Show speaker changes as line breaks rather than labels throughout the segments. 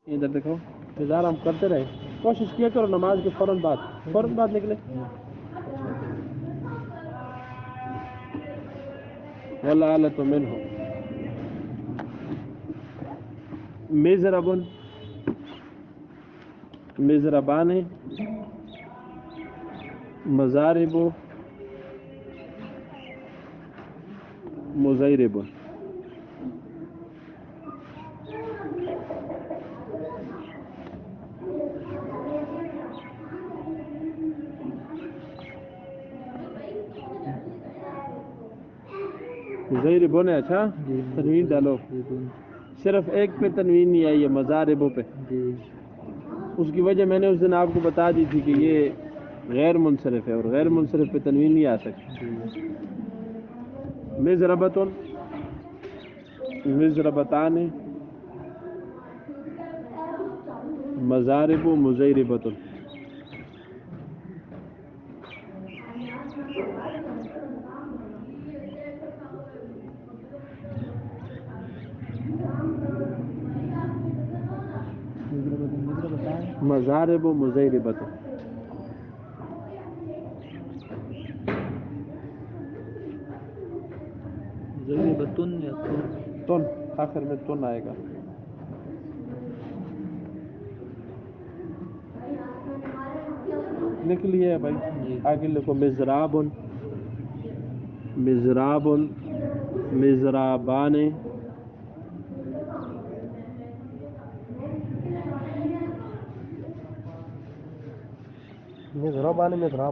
ادھر دیکھو انتظار ہم کرتے رہے، کوشش کیا کرو نماز کے فوراً بعد نکلے. والآلۃ منہ مزرب مزربان مزارب مزیرب. مزیربون ہے. اچھا تنوین ڈالو، صرف ایک پہ تنوین نہیں آئی ہے، مزاربوں پہ. اس کی وجہ میں نے اس دن آپ کو بتا دی تھی کہ یہ غیر منصرف ہے اور غیر منصرف پہ تنوین نہیں آ سکتی. مزربتن مزربتان مزارب مزیربتن. مزارب مزیربتن.
مزیربتن یا
تن آخر میں تن آئے گا. لکھ لیے ہے بھائی، آگے لکھو مزرابن مزرابن مزرابان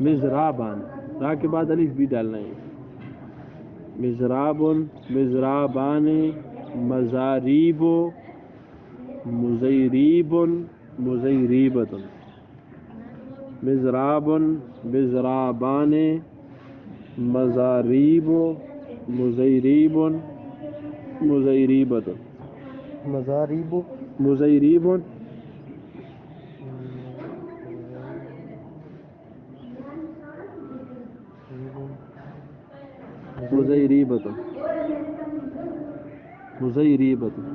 مزرابان، را کے بعد الف بھی ڈالنا ہے. مزرابن مزرابان مزاریب مزیریبن مزیریبتن. مزرابن مزرابان مزاریب مزیریبن مزیریبتن.
مزاریب
مزیریبن مزیریبتن مزیریبتن.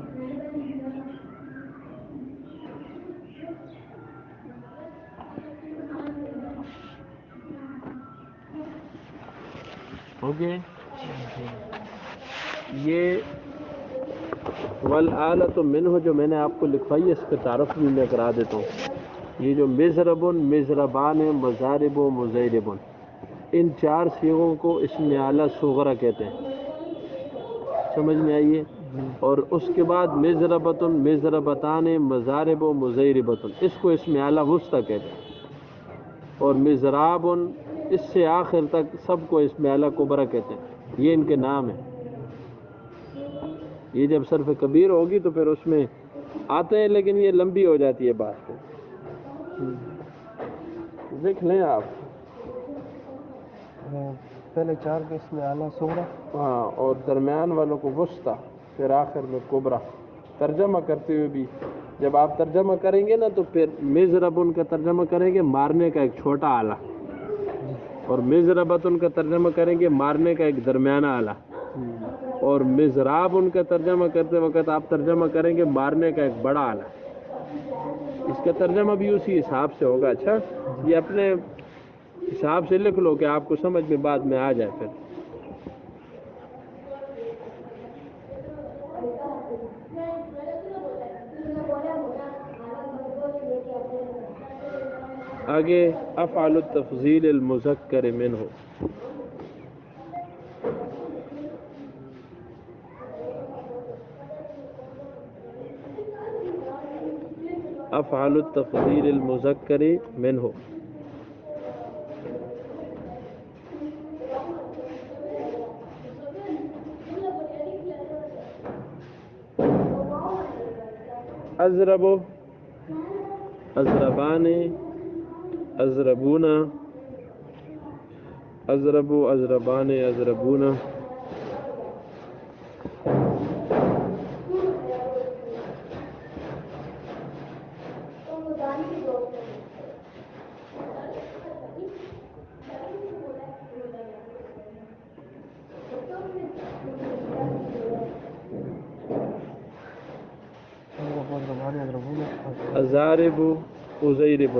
اوکے، یہ والآلۃ منہ جو میں نے آپ کو لکھوائی ہے اس پہ تعارف بھی میں کرا دیتا ہوں. یہ جو مزربن مزربان مزارب و مزیربن، ان چار صیغوں کو اسم اعلیٰ صغرا کہتے ہیں. سمجھ میں آئیے؟ اور اس کے بعد مزربتن مزربتان مزارب و مزیربتن، اس کو اسم اعلیٰ وسطی کہتے ہیں. اور مزرابن اس سے آخر تک سب کو اسم اعلیٰ کبرا کہتے ہیں. یہ ان کے نام ہیں. یہ جب صرف کبیر ہوگی تو پھر اس میں آتے ہیں، لیکن یہ لمبی ہو جاتی ہے بات. دیکھ لیں آپ،
پہلے چار کے اس میں اعلیٰ صغرا،
ہاں، اور درمیان والوں کو وسطی، پھر آخر میں کبرا. ترجمہ کرتے ہوئے بھی جب آپ ترجمہ کریں گے نا تو پھر مزربن کا ترجمہ کریں گے مارنے کا ایک چھوٹا آلہ، اور مزربتن کا ترجمہ کریں گے مارنے کا ایک درمیانہ آلہ، اور مزراب ان کا ترجمہ کرتے وقت آپ ترجمہ کریں گے مارنے کا ایک بڑا آلہ. اس کا ترجمہ بھی اسی حساب سے ہوگا. اچھا، یہ اپنے حساب سے لکھ لو کہ آپ کو سمجھ میں بعد میں آ جائے. پھر آگے افعال التفضیل المذکر منہ. افعال التفضیل المذکر منہ. اضرب اضربان اضربون اضرب اضربان اضربون. أزارب أزيرب.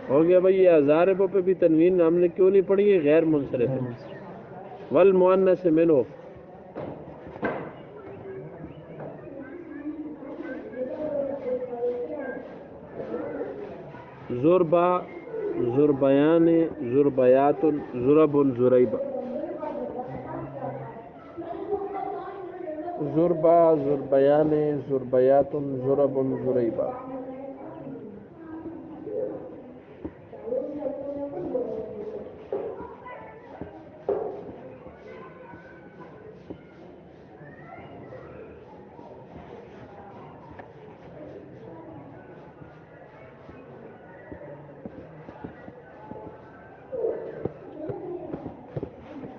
ہو گیا بھائی. یہ أزارب پہ بھی تنوین ہم نے کیوں نہیں پڑھی؟ ہے غیر منصرف ہے. والمؤنث منه زربا زربیان زربیات زرب زریبا. زربا زربیان زربیات زرب زریبا.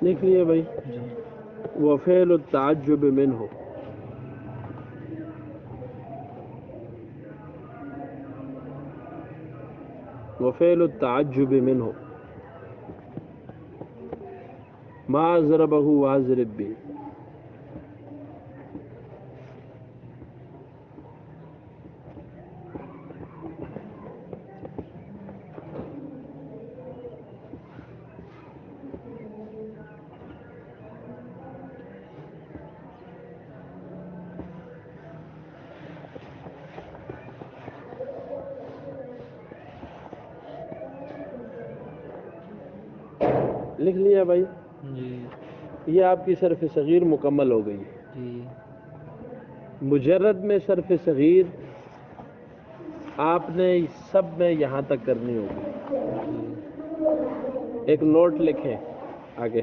لکھ لیے بھائی. وفعل التعجب منه وفعل التعجب منه ما ضربه واضرب به. لکھ لیا بھائی.
جی
یہ آپ کی صرف صغیر مکمل ہو گئی.
جی
مجرد میں صرف صغیر آپ نے سب میں یہاں تک کرنی ہوگی. ایک نوٹ لکھیں آگے.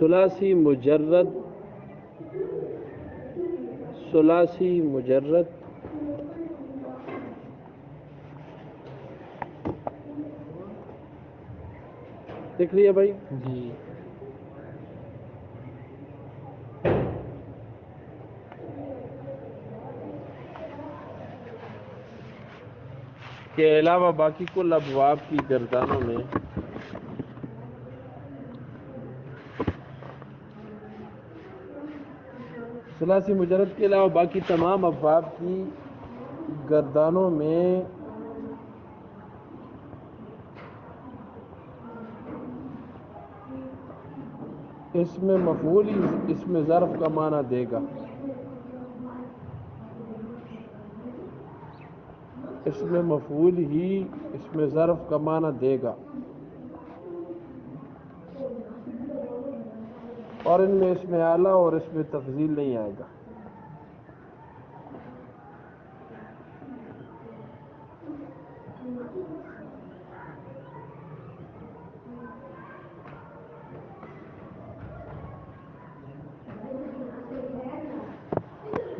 ثلاثی مجرد ثلاثی مجرد دیکھ لیا بھائی.
جی
کے علاوہ باقی کل ابواب کی گردانوں میں ثلاثی مجرد کے علاوہ باقی تمام ابواب کی گردانوں میں اس میں مفعول ہی اس میں ظرف کا معنی دے گا. اس میں مفعول ہی اس میں ظرف کا معنی دے گا. اور ان میں اس میں اعلیٰ اور اس میں تفضیل نہیں آئے گا.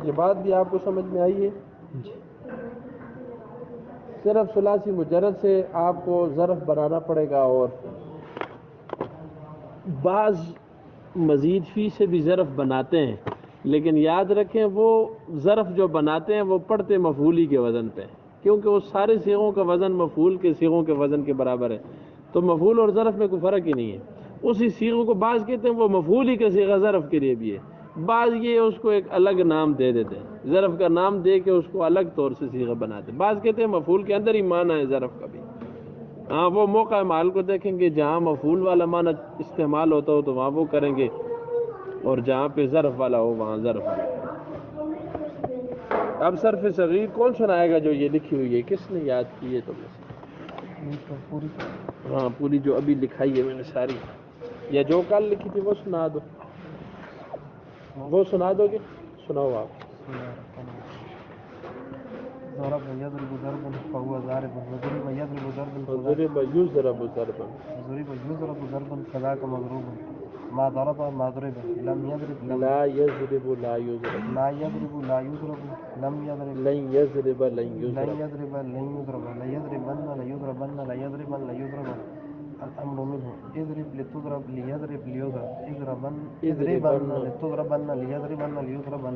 یہ بات بھی آپ کو سمجھ میں آئی ہے. صرف ثلاثی مجرد سے آپ کو ظرف بنانا پڑے گا اور بعض مزید فی سے بھی ظرف بناتے ہیں، لیکن یاد رکھیں وہ ظرف جو بناتے ہیں وہ پڑھتے مفعولی کے وزن پہ، کیونکہ وہ سارے صیغوں کا وزن مفعول کے صیغوں کے وزن کے برابر ہے. تو مفعول اور ظرف میں کوئی فرق ہی نہیں ہے. اسی صیغوں کو بعض کہتے ہیں وہ مفعولی کا صیغہ ظرف کے لیے بھی ہے، بعض یہ اس کو ایک الگ نام دے دیتے ہیں، ظرف کا نام دے کے اس کو الگ طور سے صیغہ بناتے ہیں. بعض کہتے ہیں مفعول کے اندر ہی معنی ہے ظرف کا بھی. ہاں وہ موقع مال کو دیکھیں گے، جہاں مفعول والا معنی استعمال ہوتا ہو تو وہاں وہ کریں گے، اور جہاں پہ ظرف والا ہو وہاں ظرف والا. اب صرف صغیر کون سنائے گا جو یہ لکھی ہوئی ہے؟ کس نے یاد کی ہے تم نے؟
پوری
ہاں پوری جو ابھی لکھائی ہے میں نے ساری، یا جو کل لکھی تھی وہ سنا دو. وہ سنا دو گے؟ سناؤ آپ.
ضرب يضرب ضربا فهو ضارب وضرب يضرب ضربا
ضرب یضرب ضربا
ضرب يضرب ضربا فذاك مضروب ما ضرب ما ضرب لم يضرب
لا يضرب لا يضرب
لا يضرب لا يضرب لم يضرب
لن يضرب لن
لن
يضرب
يضرب لن يضرب لا يضربن لا يضربن لا يضربن لا يضربن الأمر منه اضرب لتضرب ليضرب ليضرب اضربن لتضربن ليضربن ليضربن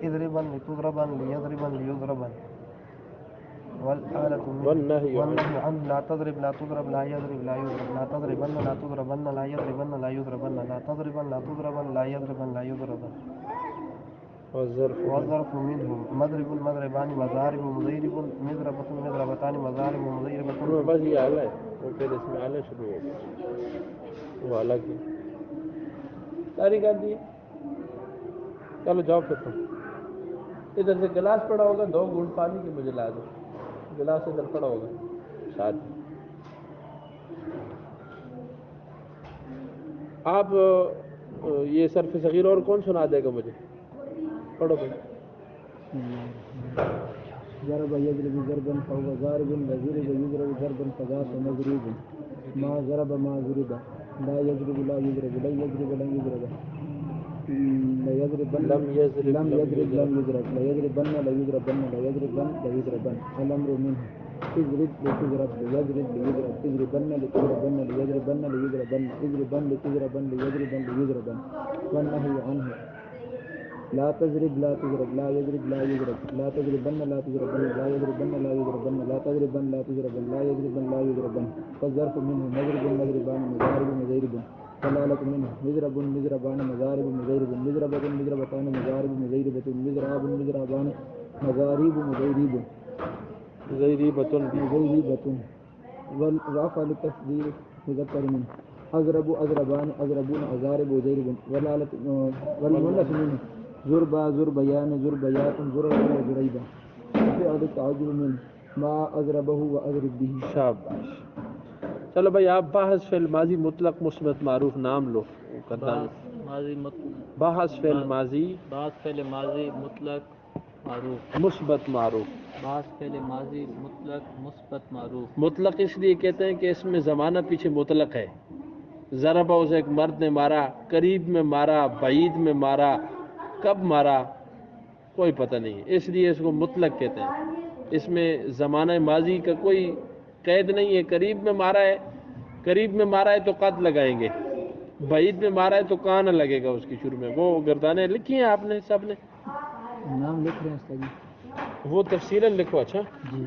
اضربن لتضربن ليضربن ليضربن والآلة منه
والنهي
عنه لا تضرب لا تضرب لا يضرب لا يضرب لا تضربن لا تضربن لا يضربن لا يضربن لا تضربن لا تضربن لا يضربن لا يضربن والظرف منه مضرب مضربان مضارب مضيرب مضربة مضربتان مضارب مضيربة
بس یہ اعلیٰ ہے وہ پھر اس میں اعلیٰ شروع ہو گیا وہ الگ ہے ساری کر دی چلو جاؤ پھر تم ادھر سے گلاس پڑا ہوگا 2 گھونٹ پانی کی مجھے لا دو گلاس ادھر پڑا ہوگا شاید آپ یہ صرف صغیر اور کون سنا دے گا مجھے پڑھو بھائی
ضرب يضرب ضربا فهو ضارب وضرب يضرب ضربا فذاك مضروب ما ضرب ما ضرب لا يضرب لا يضرب لا يضرب لا يضرب لا يضرب
لم يضرب
لم يضرب لم يضرب لا يضربن لا يضربن لا يضربن لا يضربن الأمر منه اضرب لتضرب ليضرب ليضرب اضربن لتضربن ليضربن ليضربن اضربن لتضربن ليضربن ليضربن والنهي عنه لا تضرب لا تضرب لا يضرب لا يضرب لا تضربن لا تضربن لا يضربن لا يضربن لا تضربن لا تضربن لا يضربن لا يضربن فالظرف منه مضرب مضربان مضارب مضيرب والآلة منه مضرب مضربان مضارب مضيرب مضربة مضربتان مضارب مضيربة مضراب مضربان مضارب مضيرب
مضيربة
والرفع للتصدير مذكر منه أضرب أضربان أضربون أضارب وضيرب والمؤنث منه ضربا ضربيان ضربيات ضربا وضريبا فعل التعجب منه ما أضربه وأضرب به
شاباش چلو بھائی آپ بحث فعل ماضی مطلق مثبت معروف نام لو بحث فعل ماضی
مطلق معروف
مثبت معروف
بعض فعل ماضی مطلق مثبت معروف
مطلق اس لیے کہتے ہیں کہ اس میں زمانہ پیچھے مطلق ہے ضربہ اسے ایک مرد نے مارا قریب میں مارا بعید میں مارا کب مارا کوئی پتہ نہیں ہے اس لیے اس کو مطلق کہتے ہیں اس میں زمانہ ماضی کا کوئی قید نہیں ہے قریب میں مارا ہے تو قد لگائیں گے بعید میں مارا ہے تو کان لگے گا اس کی شروع میں وہ گردانیں لکھی ہیں آپ نے سب نے
نام لکھ رہے ہیں اس کا جی
وہ تفصیلاً لکھو اچھا
جی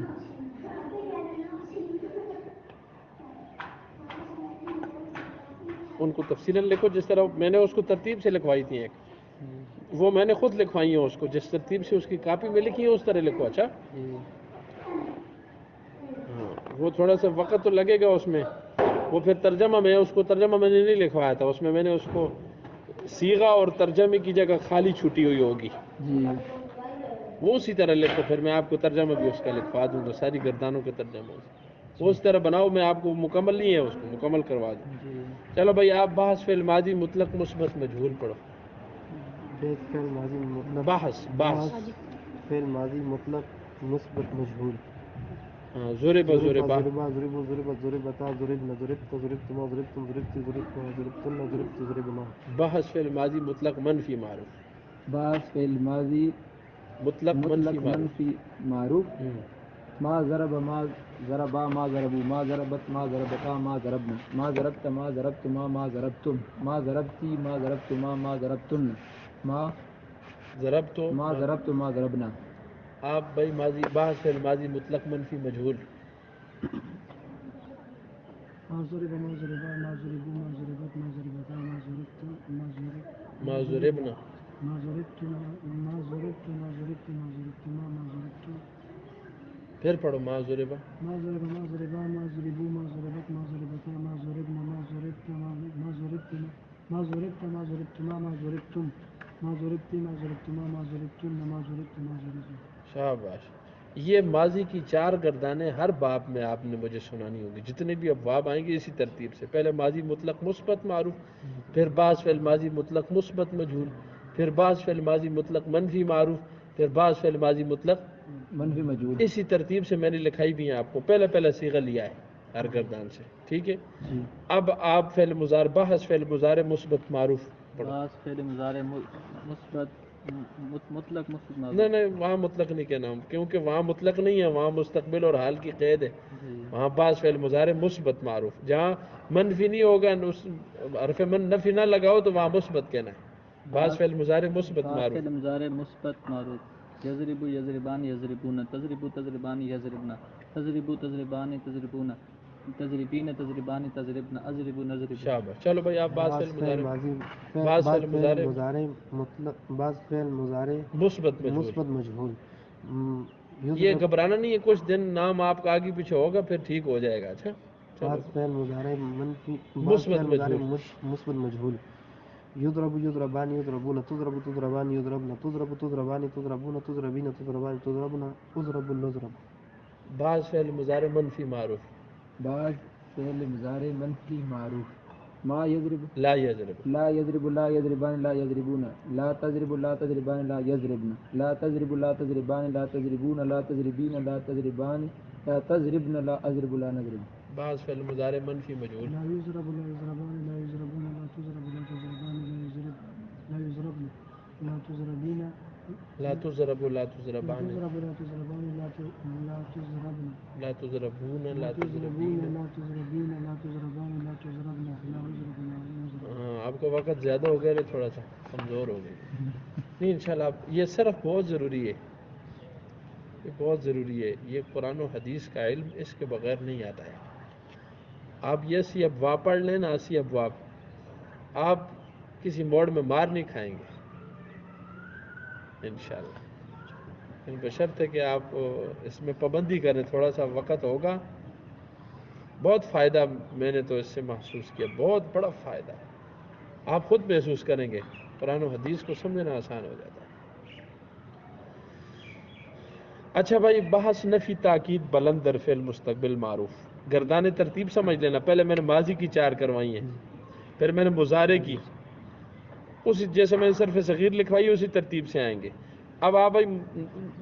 ان کو تفصیلاً لکھو جس طرح میں نے اس کو ترتیب سے لکھوائی تھی ایک وہ میں نے خود لکھوائی ہیں اس کو جس ترتیب سے اس کی کاپی میں لکھی ہے اس طرح لکھو اچھا ہاں وہ تھوڑا سا وقت تو لگے گا اس میں وہ پھر ترجمہ میں اس کو ترجمہ میں نے نہیں لکھوایا تھا اس میں نے اس کو صیغہ اور ترجمے کی جگہ خالی چھٹی ہوئی ہوگی
جی
وہ اسی طرح لکھو پھر میں آپ کو ترجمہ بھی اس کا لکھوا دوں گا ساری گردانوں کے ترجمے وہ اس طرح بناؤ میں آپ کو مکمل نہیں ہے اس کو مکمل کروا دوں چلو بھائی آپ بحث فعل ماضی مطلق مثبت مجہول پڑھو
فعل ماضی مطلق
بحث
فعل ماضی مطلق مثبت مجهول
ہاں ضرب ضربا
ضربتا ضربنا ضربت ضربتما ضربتم ضربت ضربتما ضربتن ضربت ضربنا
بحث فعل ماضی مطلق منفی معروف
بحث فعل ماضی
مطلق
منفی معروف ما ضرب ما ضربا ما ضربوا ما ضربت ما ضربتا ما ضربنا ما ضربت ما ضربتما ما ضربتم ما ضربتی ما ضربتما ما ضربتن ما ضربت ما ضربنا
آپ بھائی ماضی بحث فعل ماضی مطلق منفی مجہول
ما ضرب ما ضربا ما ضربوا ما ضربت ما ضربتا ما ضربت
ما ضربنا
ما ضربت ما ضربت ما ضربت ما ضربتما ما ضربت
پھر پڑھو ما ضربا
ما ضرب ما ضربا ما ضربوا ما ضربت ما ضربتا ما ضربنا ما ضربت ما ضربت ما ضربت ما ضربتما ما ضربتم ما ضربتی ما ضربتما ما ضربتن ما ضربت ما ضربت
شاباش یہ ماضی کی 4 گردانیں ہر باب میں آپ نے مجھے سنانی ہوگی جتنے بھی ابواب آئیں گے اسی ترتیب سے پہلے ماضی مطلق مثبت معروف پھر بعض فعل ماضی مطلق مثبت مجہول پھر بعض فعل ماضی مطلق منفی معروف پھر بعض فعل ماضی مطلق
منفی مجہول
اسی ترتیب سے میں نے لکھائی بھی ہیں آپ کو پہلا صیغہ لیا ہے ہر گردان سے ٹھیک ہے اب آپ فعل مضارع بحث فعل مضارع مثبت معروف
بعض فعل مضارع مثبت مطلق مثبت معروف.
نہیں نہیں، وہاں مطلق نہیں کہنا ہم، کیونکہ وہاں مطلق نہیں ہے، وہاں مستقبل اور حال کی قید ہے.
جی
وہاں بعض فعل مضارع مثبت معروف، جہاں منفی نہیں ہوگا، حرف نفی نہ لگاؤ تو وہاں مثبت کہنا ہے. بعض فعل مضارع مثبت
بعض
معروف.
فعل مضارع مثبت معروف. یضرب یضربان یضربون، تضرب تضربان یضربن، تضرب تضربان تضربون، تضربین تضربان تضربن، اضرب نضرب.
شاباش. چلو بھائی آپ بعض
بعض
فعل
فعل
مضارع،
ماضی
بعض
بعض
فعل
فعل
مضارع
مضارع مطلق، بعض فعل مضارع
مثبت مجهول.
مثبت مجهول.
یہ
یضرب
گھبرانا نہیں ہے، کچھ دن نام آپ کا آگے پیچھے ہوگا پھر ٹھیک ہو جائے گا. اچھا چلو.
بعض فعل مضارع منفی، بعض
مثبت
فعل مضارع
مجهول.
مثبت مجهول. یضرب یضربان یضربون، تضرب تضربان یضربن، تضرب تضربان تضربون، تضربین تضربان تضربن، اضرب نضرب.
بعض فعل مضارع منفی معروف.
بعض فعل مضارع منفی معروف. ما یضرب
لا يضرب.
لا يضرب لا يضربان لا يضربون، لا تضرب لا تضربان لا يضربن، لا تضرب لا تضربان لا تضربون، لا تضربين لا تضربان لا تضربن، لا أضرب لا نضرب.
بعض فعل مضارع منفی مجهول.
لا يضرب لا يضربان لا يضربون، لا تضرب لا تضربان لا يضرب لا يضربن، لا تضربين
لا تضرب لا
لا
تضربان
تضرب لا تضربان لا تضربن،
لا تضربون
لا
لا
تضربون
تضربين.
لا تضربين لا تضربان لا تضربن، لا يضرب لا نضرب.
ہاں، آپ کا وقت زیادہ ہو گیا ہے، تھوڑا سا کمزور ہو گئی. نہیں انشاءاللہ آپ یہ صرف بہت ضروری ہے، یہ بہت ضروری ہے. یہ قرآن و حدیث کا علم اس کے بغیر نہیں آتا ہے. آپ یہ سی ابواب پڑھ لیں نا، اسی ابواب، آپ کسی موڑ میں مار نہیں کھائیں گے انشاءاللہ. بشرط ہے کہ آپ اس میں پابندی کریں، تھوڑا سا وقت ہوگا. بہت فائدہ میں نے تو اس سے محسوس کیا، بہت بڑا فائدہ آپ خود محسوس کریں گے. قرآن و حدیث کو سمجھنا آسان ہو جاتا ہے. اچھا بھائی، بحث نفی تاکید بلند در فعل مستقبل معروف. گردان ترتیب سمجھ لینا، پہلے میں نے ماضی کی 4 کروائی ہیں، پھر میں نے مضارع کی، اسی جیسے میں نے صرف صغیر لکھوائی اسی ترتیب سے آئیں گے. اب آپ بھائی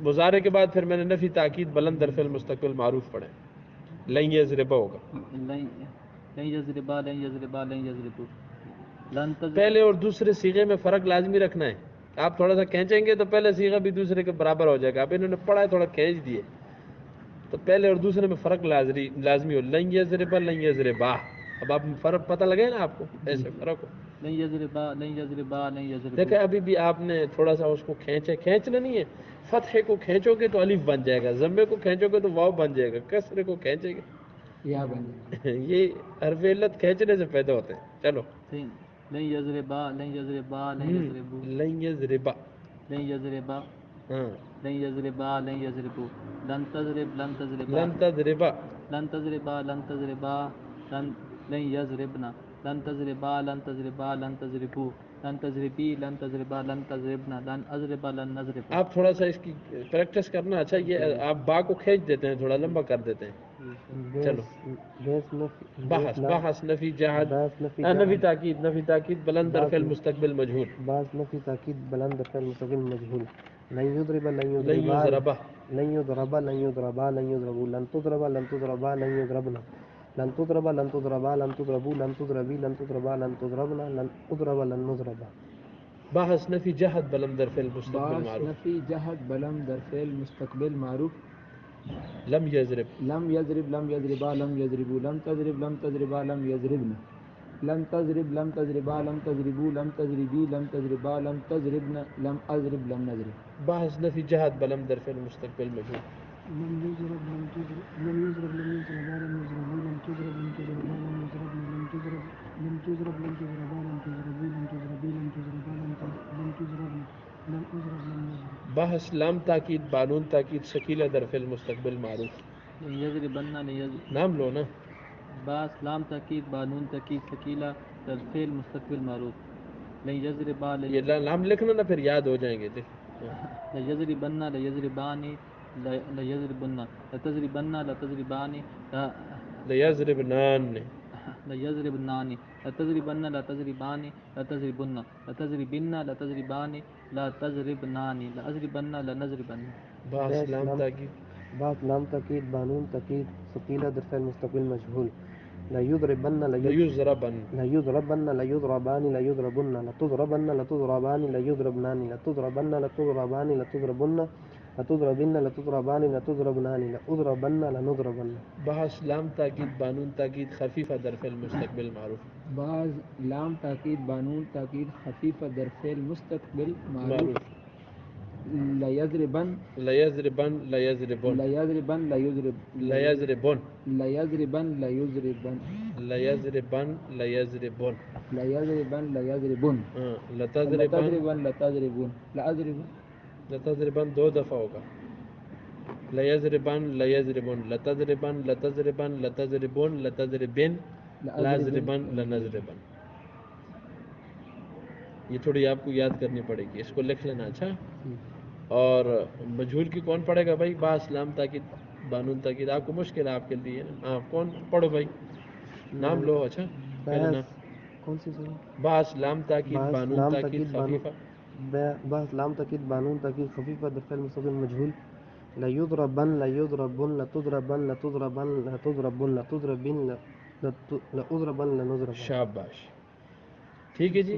مضارع کے بعد پھر میں نے نفی تاکید بلند در فعل مستقبل معروف پڑھیں. لن یضربا ہوگا.
لن یضربا لن یضربا لن یضربو. لن تضرب
پہلے اور دوسرے صیغے میں فرق لازمی رکھنا ہے. آپ تھوڑا سا کھینچیں گے تو پہلے صیغہ بھی دوسرے کے برابر ہو جائے گا. اب انہوں نے پڑھا ہے تھوڑا کھینچ دیے، تو پہلے اور دوسرے میں فرق لازمی ہو. لن یضربا لن یضربا. اب آپ فرق پتہ لگے نا آپ کو، ایسے فرق ہو.
لن یضربا لن یضربا لن یضربو.
دیکھیں ابھی بھی آپ نے تھوڑا سا اس کو کھینچنا نہیں ہے. فتحے کو کھینچو گے تو الف بن جائے گا، ضمے کو کھینچو گے تو واو بن جائے گا، کسرے کو کھینچے گے
یا بن
یہ حرف علت کھینچنے سے پیدا ہوتے ہیں. چلو.
لن یضربا لن یضربا لن یضربو.
لن یضربا.
لن یضربا
ہاں.
لن یضربا لن یضربو. لن تضرب لن تضربا
لن تضربا.
لن تضربا لن تضربا لن یضربنا. لن تضربا لن تضربا لن تضربو. لن تضربی لن تضربا لن تضربنا. لن اضربا لن نضرب.
آپ تھوڑا سا اس کی پریکٹس کرنا. اچھا یہ آپ با کو کھینچ دیتے ہیں، تھوڑا لمبا کر دیتے ہیں. چلو. بحث نفی جہاد نفی تاکید. نفی تاکید بلند در فعل مستقبل مجهول.
بعض نفی تاکید بلند فعل مستقبل مجهول. لن یضرب لن
لن یضربا.
لن یضربا لن یضربا لن یضربو. لن تضربا لن تضربا لن یضربنا. لن تضربا لن تضربا لن تضربو. لن تضربی لن تضربا لن تضربنا. لن اضرب لن نضربا.
بحث نفی جہد بلند در فعل مستقبل
بعض
معروف.
نفی جہد بلند در فعل مستقبل معروف.
لم یضرب.
لم یضرب لم یضربا لم یضربو. لم تضرب لم تضربا لم یضربن. لم تضرب لم تضربا لم تضربو. لم تضربی لم تضربا لم تضربن. لم اضرب لم نضرب.
بحث نفی جہد بلند در فعل مستقبل مجهول.
لم يضرب لم تضرب لم يضرب لم يضربا لم يضربو. لم تضرب لم تضربا لم يضربن. لم تضرب لم تضرب لم تضربا لم تضربو. لم تضربی لم تضربا لم تضربن. لم اضرب لم نضرب.
بحث لام تاکید بانون تاکید شکیلہ در فعل مستقبل معروف.
لن یضربن
نام لو نا.
باس لام تاکید بانون تاکید ثقیلہ در فعل مستقبل معروف. لن یضربا
یہ لام لکھنا نا پھر یاد ہو جائیں گے.
لیضربن لیضربانی لیضربن لتضربن لتضربانی
لیضربنان.
لیضربنانی لتضربن لتضربانی لتضربن لتضربن لتضربانی لتضربنانی لاضربن لنضربن.
بحث لام تاکید.
بعض لام تاکید بانون تاکید ثقیلہ در فعل مستقبل مجهول. لا يضربن
لیضربن
لا يضربن لا يضربان لا يضربن لا تضربن لا تضربان لا يضربنان لا تضربن لا تضربان لا تضربن لا تضربن لا تضربان لا تضربنان لا أضربن لا نضربن.
بعض لام تاکید بانون تاکید خفیفہ در فعل مستقبل معروف.
بعض لام تاکید بانون تاکید خفیفہ در فعل مستقبل معروف.
معروف.
لا يضربن
لیضربن لیضربن
لا يضربن لا يضرب
لیضربن
لا يضربن لا يضربن
لیضربن لیضربن
لا يضربن لا يضربن لا
لتضربن
تضربن لا تضربون لا أضرب
لتضربن دو دفعہ ہوگا. لیضربن لیضربن لتضربن لتضربن لتضربن لتضربن لازربن لنضربن. یہ تھوڑی آپ کو یاد کرنی پڑے گی، اس کو لکھ لینا. اچھا، اور مجہول کی کون پڑھے گا بھائی؟ با اسلام تاکید بانون تاکید. آپ کو مشکل ہے آپ کے لیے. ہاں، کون پڑھو بھائی، نام لو. اچھا، پہلا نام
کون سی سر؟
با اسلام تاکید بانون تاکید خفیفہ.
بعض لام تاکید بانون تاکید خفیفہ در فعل مستقبل مجهول. لا يضربن لا يضربن لا تضربن لا تضربن لا تضربن لا تضربن لا أضربن لا نضربن.
شاباش، ٹھیک ہے جی.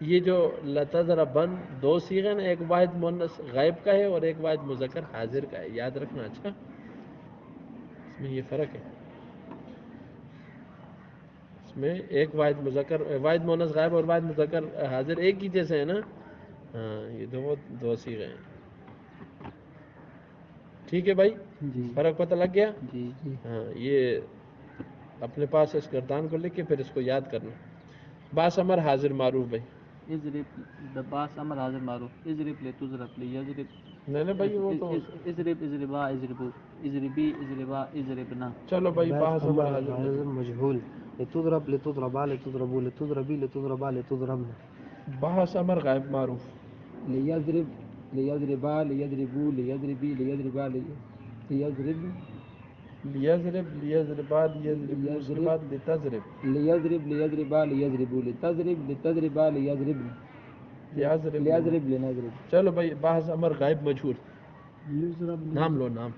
یہ جو لتضربن دو صیغے نا، ایک واحد مؤنث غائب کا ہے اور ایک واحد مذکر حاضر کا ہے، یاد رکھنا. اچھا، اس میں یہ فرق ہے. اس میں ایک واحد واحد مؤنث غائب اور واحد مذکر حاضر ایک ہی جیسے ہے نا. ہاں، یہ دو صیغے ہیں. ٹھیک ہے بھائی،
جی
فرق پتہ لگ گیا.
جی
ہاں، یہ اپنے پاس اس گردان کو لکھ کے پھر اس کو یاد کرنا. باس امر حاضر معروف بھائی.
اضرب باس امر حاضر معروف. اضرب لتضرب لیضرب.
نہیں بھائی، وہ تو
اضرب اضربا اضربو اضربی اضربا اضربنا.
چلو بھائی، باس امر حاضر
مجهول. لتضرب لتضربا لتضربوا لتضربي لتضربا لتضربن.
باس امر غائب معروف.
ليضرب ليضربا ليضربوا ليضربي ليضربا ليضرب
لیضرب لیضربا لیضربوا، اس کے بعد لتضرب
ليضرب ليضربا ليضربوا لتضرب لتضربا ليضربن
لیضرب.
ليضرب لنضرب.
چلو بھائی، باس امر غائب مجہول.
يضرب
نام لو، نام،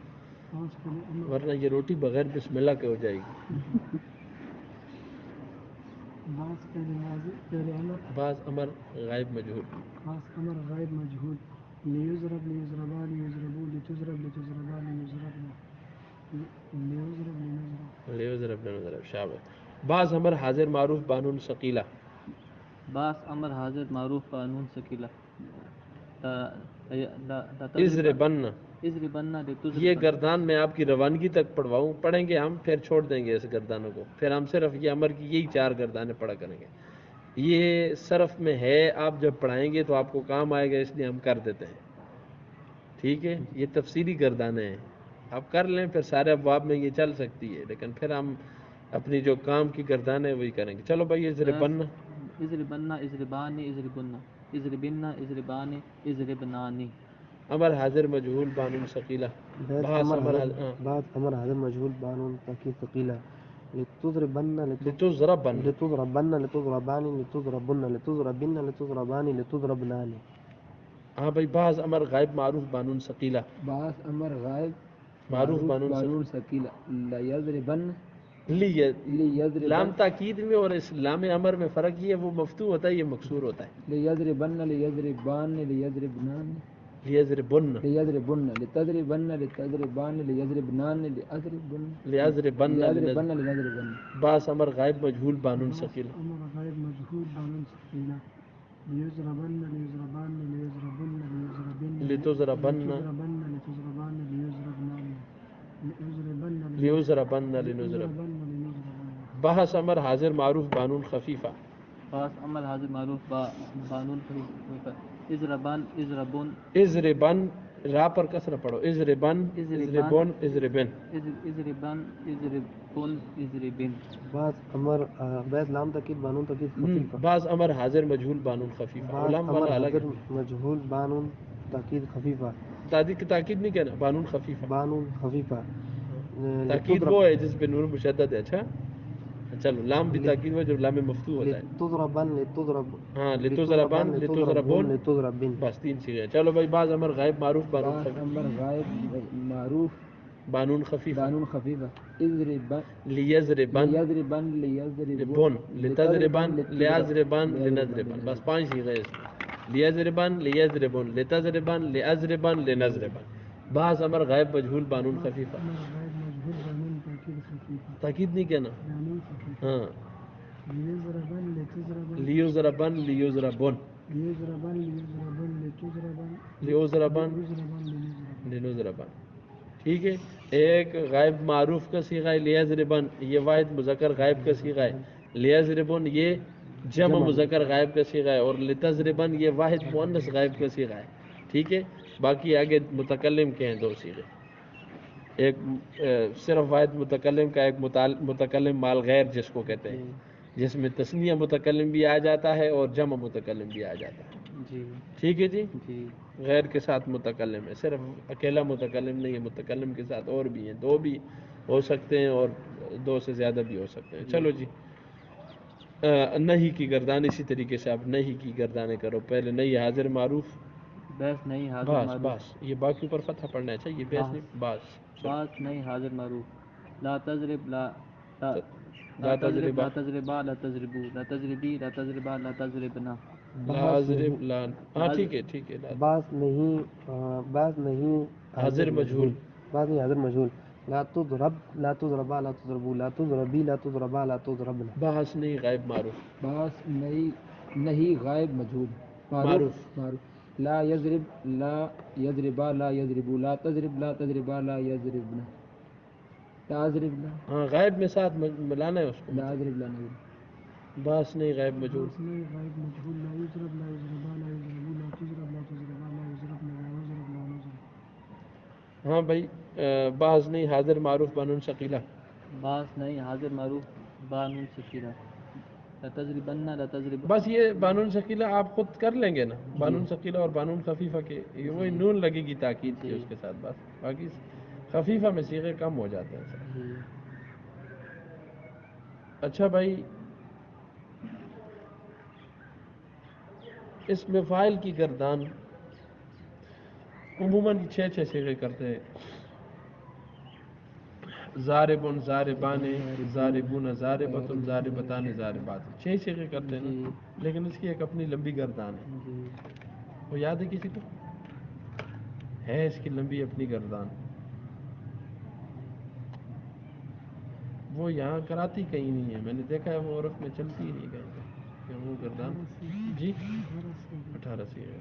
ورنہ یہ روٹی بغیر بسم اللہ کے ہو جائے گی. باس امر غائب مجہول.
خاص امر غائب مجهول. ليضرب ليضربا ليضربوا لتضرب لتضربا ليضربن ليضرب لنضرب.
لیضرب لنضرب. شاباش. باس امر حاضر معروف بانون ثقیلہ.
باس امر حاضر معروف قانون ثقیلہ.
اضربن.
اضربنا لتضرب.
یہ گردان میں آپ کی روانگی تک پڑھیں گے ہم، پھر چھوڑ دیں گے اس گردانوں کو. پھر ہم صرف یہ امر کی یہی 4 گردانیں پڑھا کریں گے. یہ صرف میں ہے، آپ جب پڑھائیں گے تو آپ کو کام آئے گا، اس لیے ہم کر دیتے ہیں. ٹھیک ہے، یہ تفصیلی گردانیں ہیں، آپ کر لیں، پھر سارے ابواب میں یہ چل سکتی ہے، لیکن پھر ہم اپنی جو کام کی گردانیں وہی کریں گے. چلو بھائی، اضربن.
اضربنا اضربانی اضربنا اضربنا اضربانی اضربنانی.
امر حاضر مجہول بانون ثقیلہ.
بعد امر حاضر مجهول بانون تاکید ثقيلة. لتضربن
لتضربن.
لتضربن لتضربان لتضربن لتضربن لتضربان لتضربنان.
ہاں بھائی، بعض امر غائب معروف بانون ثقیلہ.
بعض امر غائب
معروف بانون
ثقيلة. لا يضربن
لام
ليضربن
تاکید میں اور اس لام امر میں فرق یہ ہے، وہ مفتوح ہوتا ہے، یہ مکسور ہوتا ہے.
ليضربن ليضربان ليضربنان
لیضربن
ليضربن لتضربن لتضربان ليضربنان لأضربن
لیضربن.
ليضربن لنضربن.
بعض امر غائب مجہول بانون ثقیلہ.
امر غائب مجهول بانون ثقيلة. ليضربن ليضربان ليضربن ليضربن
لتضربن
لتضربن لتضربان ليضربنان ليضربن
لیضربن لنضرب. بحث امر حاضر معروف بانون خفیفہ.
باس امر حاضر معروف بانون خفیفہ. اضربان اضربون.
اضربن، را پر کسر پڑھو. اضربن اضربون اضربن.
اضربان اضربون اضربن.
بعض امر بعض لام تاکید بانون تاکید خفیفہ.
بعض امر حاضر مجہول بانون خفیفہ.
بعض
علام
امر
والا الگ
حاضر مجهول بانون تاکید خفیفہ.
تاکید نہیں کہنا، بانون خفیفہ.
بانون خفیفہ.
تاکید وہ ہے جس پہ نور مشدد ہے. اچھا، چلو، لام بھی تاکید ہے جو لام مفتوح ہوتا ہے.
لتضربن لتضرب.
ہاں، لتضربن لتضربون.
لتضربن.
بس 3 چیزیں. چلو بھائی، بعض امر غائب معروف بانون
بعض
خفیفہ.
امر غائب معروف
بانون خفیفہ
بانون خفیفہ اضربن
لیضربن
لیضربن
بن لتضربن لیضربن لنضربن بس 5 صیغے اس میں لیضربن لیضربن لتضربن لیضربن لنضربن بعض امر غائب مجہول بانون خفیفہ تاکید نہیں کہنا ہاں لیضربن لیضربن لیضربن لنضربن ٹھیک ہے. ایک غائب معروف کا صیغہ ہے لیضربن، یہ واحد مذکر غائب کا صیغہ ہے. لیضربن یہ جمع مذکر غائب کا صیغہ ہے، اور لتضربن یہ واحد مؤنث غائب کا صیغہ ہے. ٹھیک ہے. باقی آگے متکلم کے ہیں 2 صیغے، ایک صرف واحد متکلم کا، ایک متکلم مال غیر جس کو کہتے ہیں، جس میں تثنیہ متکلم بھی آ جاتا ہے اور جمع متکلم بھی آ جاتا ہے.
جی
ٹھیک ہے جی.
جی
غیر کے ساتھ متکلم ہے، صرف اکیلا متکلم نہیں ہے، متکلم کے ساتھ اور بھی ہیں، 2 بھی ہو سکتے ہیں اور 2 سے زیادہ بھی ہو سکتے ہیں. چلو جی. نہیں کی گردان اسی طریقے سے آپ نہیں کی گردانیں کرو. پہلے نہیں حاضر معروف
بس نہیں حاضر
باس
معروف
باس، یہ باقی اوپر فتح پڑھنا چاہیے، بیس نہیں باس.
بات نہیں حاضر معروف لا تضرب لا تضرب لا تضربا لا تضربو لا تضربی لا تضربا لا تضربنا
لا اضرب لا. ہاں ٹھیک ہے ٹھیک ہے.
بعض نہیں
حاضر مجہول
بعض نہیں حاضر مجہول لا تضرب لا تضربا لا تضربو لا تضربی لا تضربا لا تضربنا
بحث نہیں غائب معروف
بعض نہیں غائب مجہول
معروف
لا یضرب لا یضربا لا یضربو لا تضرب لا تضربا لا یضربنا لا اضرب لا
ہاں غائب میں ساتھ ملانا ہے اس کو.
لا اضرب لا نضرب
باس نہیں غائب مجہول.
غائب مجہول لا یضرب لا یضربا لا یضربو لا تضرب لا تضربا لا یضربنا لا نضرب لا نضرب.
ہاں بھائی. بعض نہیں حاضر معروف بانون ثقیلہ.
باس نہیں حاضر معروف بانون ثقیلہ لا تضربن لا تضرب.
بس یہ بانون ثقیلہ آپ خود کر لیں گے نا. بانون ثقیلہ اور بانون خفیفہ کے یہ وہی نون لگے گی تاکید کی اس کے ساتھ. بس باقی خفیفہ میں صیغے کم ہو جاتے ہیں سر.
جی
اچھا بھائی. اس میں فاعل کی گردان عموماً 6 صیغے کرتے ہیں. ضاربن ضاربان ضاربون ضاربتن ضاربتان ضاربات، 6 صیغے کرتے ہیں نا. لیکن اس کی ایک اپنی لمبی گردان ہے.
جی
وہ یاد ہے کسی کو؟ ہے اس کی لمبی اپنی گردان. وہ یہاں کراتی کہیں نہیں ہے، میں نے دیکھا ہے وہ عرف میں چلتی ہی نہیں کہیں کہ وہ گردان. جی 18 صیغے.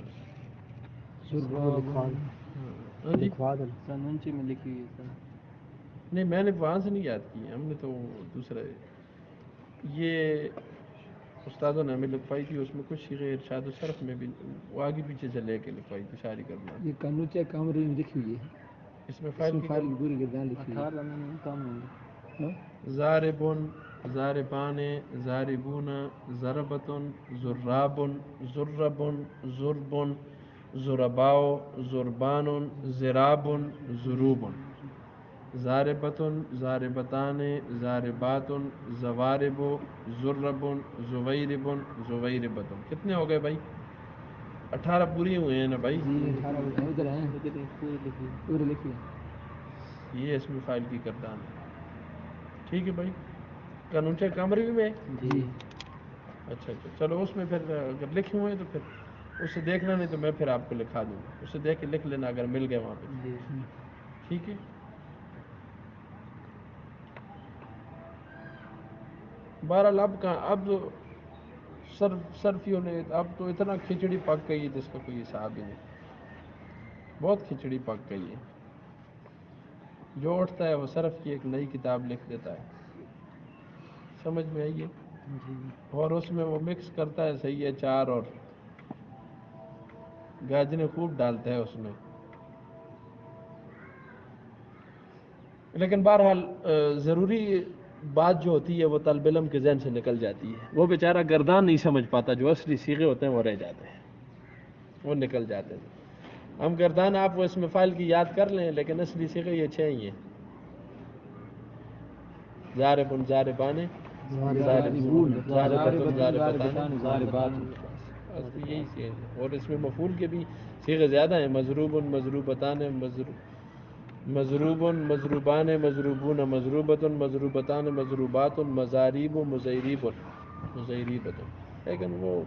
ہاں جی.
سنونچی میں لکھی ہوئی ہے سر.
نہیں میں نے وہاں سے نہیں یاد کی، ہم نے تو دوسرا یہ استادوں نے ہمیں لکھوائی تھی. اس میں کچھ صیغے ارشاد و صرف میں بھی وہ آگے پیچھے سے لے کے لکھوائی تھی ساری گردان.
یہ کنوچے کامری میں لکھی ہوئی ہے.
اس میں فائل کی
پوری گردان لکھی ہوئی
18 میں کم ہوں گے.
ضاربن ضاربان ضاربون ضربتن ضرابن ضربن ضربن ضرباء ضربان ضرابن ضروبن ضاربتن ضاربتان ضارباتن ضوارب ضربن ضویربن ضویربتن. کتنے ہو گئے بھائی؟ 18 پوری ہوئے ہیں نا بھائی.
ادھر ہیں پوری لکھی.
یہ اس میں فائل کی گردان ہے. ٹھیک ہے بھائی. قانونچہ کامری میں.
جی
اچھا چلو اس میں پھر اگر لکھے ہوئے ہیں تو پھر اس سے دیکھنا، نہیں تو میں پھر آپ کو لکھا دوں گا. اس سے دیکھ کے لکھ لینا اگر مل گئے وہاں پہ.
جی
ٹھیک ہے. بہرحال اب صرفیوں نے اب تو اتنا کھچڑی پک گئی ہے جس کا کوئی حساب ہی نہیں. بہت کھچڑی پک گئی ہے. جو اٹھتا ہے وہ صرف کی ایک نئی کتاب لکھ دیتا ہے. سمجھ میں آئیے. اور اس میں وہ مکس کرتا ہے صحیح ہے 4 اور گاجریں خوب ڈالتا ہے اس میں. لیکن بہرحال ضروری بات جو ہوتی ہے وہ طالب علم کے ذہن سے نکل جاتی ہے. وہ بیچارہ گردان نہیں سمجھ پاتا، جو اصلی صیغے ہوتے ہیں وہ رہ جاتے ہیں، وہ نکل جاتے ہیں. ہم گردان آپ وہ اس میں فائل کی یاد کر لیں، لیکن اصلی صیغے یہ 6 ہی ہیں. ضاربن ضاربان ضاربون ضاربتن ضاربتان ضاربات. یہی چیز ہے. اور اس میں مفعول کے بھی صیغے زیادہ ہیں. مضروبن مضروبتان مضروب مضروبان مضروبون مضروبۃ مضروبتان مضروبات مضاریب مضیریب مضیریبۃ، لیکن وہ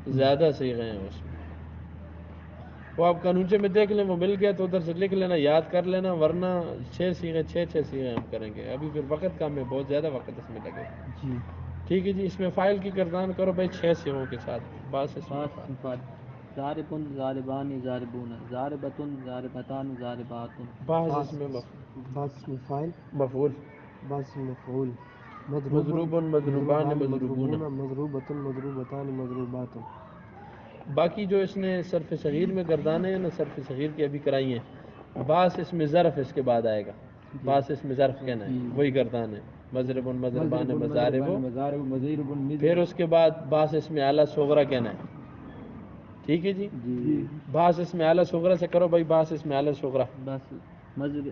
زیادہ صیغے ہیں اس میں، وہ آپ قانونچے میں دیکھ لیں، وہ مل گیا تو ادھر سے لکھ لینا، یاد کر لینا، ورنہ 6 سیغے ہم کریں گے، ابھی پھر وقت کم ہے، بہت زیادہ وقت اس میں لگے گا۔
جی
ٹھیک ہے جی، اس میں فائل کی گردان کرو بھائی 6 سیغوں کے ساتھ، باس اس میں
باس فعل ضارب ضاربان ضاربون ضاربۃ ضاربتان ضاربات
باس اس میں
باس اسم فاعل،
مفعول،
باس اسم مفعول،
مضروب مضروبان مضروبون۔
مضروبۃ مضروبتان مضروبات۔
باقی جو اس نے صرف صغیر میں گردانے ہیں نا، صرف صغیر کی ابھی کرائی ہیں، باس اس میں ظرف اس کے بعد آئے گا، باس اس میں ظرف کہنا ہے، وہی گردان ہے، مضرب مضربان مضارب،
مضارب مضیرب
پھر اس کے بعد باس اس میں اعلیٰ صغرا کہنا ہے، ٹھیک ہے جی،
جی
باس اس میں اعلیٰ صغرا سے کرو بھائی، باس اس میں اعلیٰ صغرا،
بس مضرب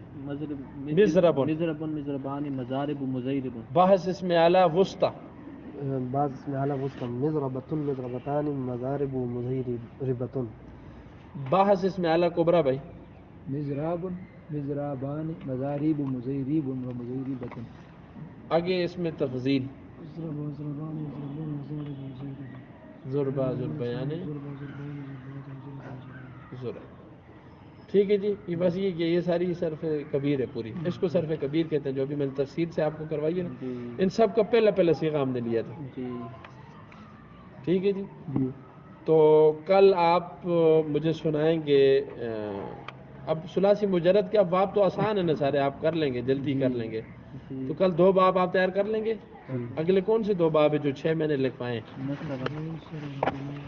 مضرب،
مضربان مضارب مضیرب
باس اس میں اعلیٰ وسطی،
بعض اسم اعلی وسطی، مضربۃ مضربتان مضارب مضیربۃ۔
باس اس میں اعلیٰ کبرا بھائی،
مضراب مضرابان مضاریب مضیریب و مضیربۃ۔
آگے اس میں تفضیل، ضربہ ضربہ یعنی ضرب، ٹھیک ہے جی، یہ بس یہ ساری صرف کبیر ہے پوری، اس کو صرف کبیر کہتے ہیں، جو ابھی میں نے تفسیر سے آپ کو کروائی ہے نا،
جی
ان سب کا پہلا صیغہ ہم نے لیا تھا،
جی
ٹھیک ہے جی۔
جی
تو کل آپ مجھے سنائیں گے، اب ثلاثی مجرد کے ابواب تو آسان ہیں نا سارے، آپ کر لیں گے، جلدی کر لیں گے،
جی
تو کل 2 باب آپ تیار کر لیں گے، اگلے کون سے 2 باب ہیں جو 6 میں نے لکھوائے ہیں؟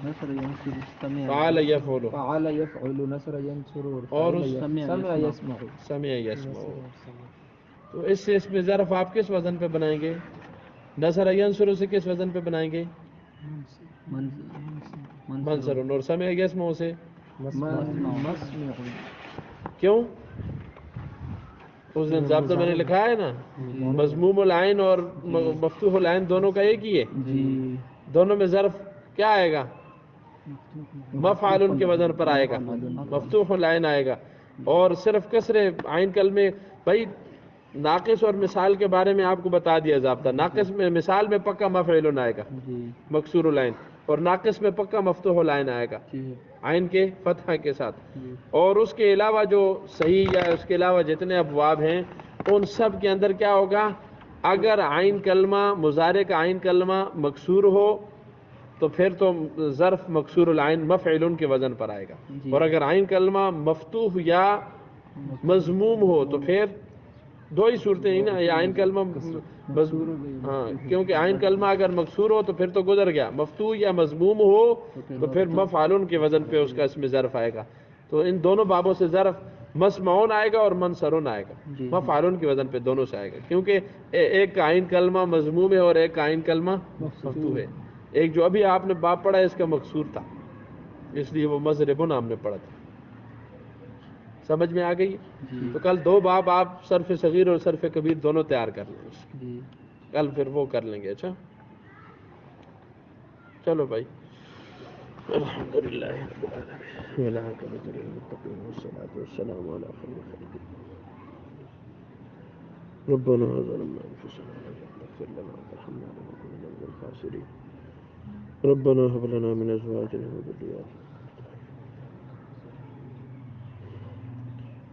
نصر ینصر سمع
فعل یفعل،
فعل یفعل، نصر ینصر،
اور اس
سمع یسمع۔
سمع یسمع، تو اس میں ظرف آپ کس وزن پہ بنائیں گے؟ نصر ینصر سے کس وزن پہ بنائیں گے؟ منصر، اور سمع یسمع سے
مسمع۔
کیوں؟ اس دن ضابطہ میں نے لکھا ہے نا، مضموم العین اور مفتوح العین دونوں کا ایک ہی ہے،
جی
دونوں میں ظرف کیا آئے گا؟ مفعول کے وزن پر آئے گا، مفتوح العین آئے گا، اور صرف کسر عین کلمے، بھائی ناقص اور مثال کے بارے میں آپ کو بتا دیا ضابطہ، ناقص میں مثال میں پکا مفعول آئے گا
جی
مکسور العین، اور ناقص میں پکا مفتوح العین آئے گا
جی
عین کے فتح کے ساتھ،
جی
اور اس کے علاوہ جو صحیح یا اس کے علاوہ جتنے ابواب ہیں ان سب کے اندر کیا ہوگا؟ اگر عین کلمہ مضارع کا عین کلمہ مکسور ہو تو پھر تو ظرف مکسور العین مفعول کے وزن پر آئے گا،
جی
اور اگر عین کلمہ مفتوح یا مضموم ہو تو پھر 2 ہی صورتیں ہیں نا، یا عین کلمہ ہاں، کیونکہ عین کلمہ اگر مکسور ہو تو پھر تو گزر گیا، مفتوح یا مضموم ہو تو پھر مفعول کے وزن پہ اس کا اس میں ظرف آئے گا، تو ان دونوں بابوں سے ظرف مسمعون آئے گا اور منصرون آئے گا،
جی
مفعول کے وزن پہ دونوں سے آئے گا، کیونکہ ایک کا عین کلمہ مضموم ہے اور ایک کا عین کلمہ مفتوح ہے، ایک جو ابھی آپ نے باب پڑھا ہے اس کا مکسور تھا، اس لیے وہ مضربون ہم نے پڑھا تھا، سمجھ میں آ گئی؟
جی
تو کل 2 باب آپ صرف صغیر اور صرف کبیر دونوں تیار کر لیں،
جی
کل پھر وہ کر لیں گے، اچھا چلو بھائی، الحمدللہ رب العالمین والعاقبۃ للمتقین والصلاۃ والسلام علی خیر خلق ربنا ظلمنا انفسنا وان لم تغفر لنا وترحمنا لنكونن من الخاسرين ربنا هب لنا من ازواجنا وذرياتنا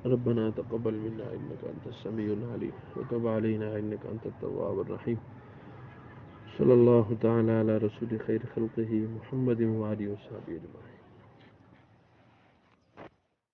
ربنا تقبل منا انك انت السميع العليم وتب علينا انك انت التواب الرحيم صلی اللہ تعالی علی رسول خیر خلقہ محمد وآلہ وصحبہ اجمعین۔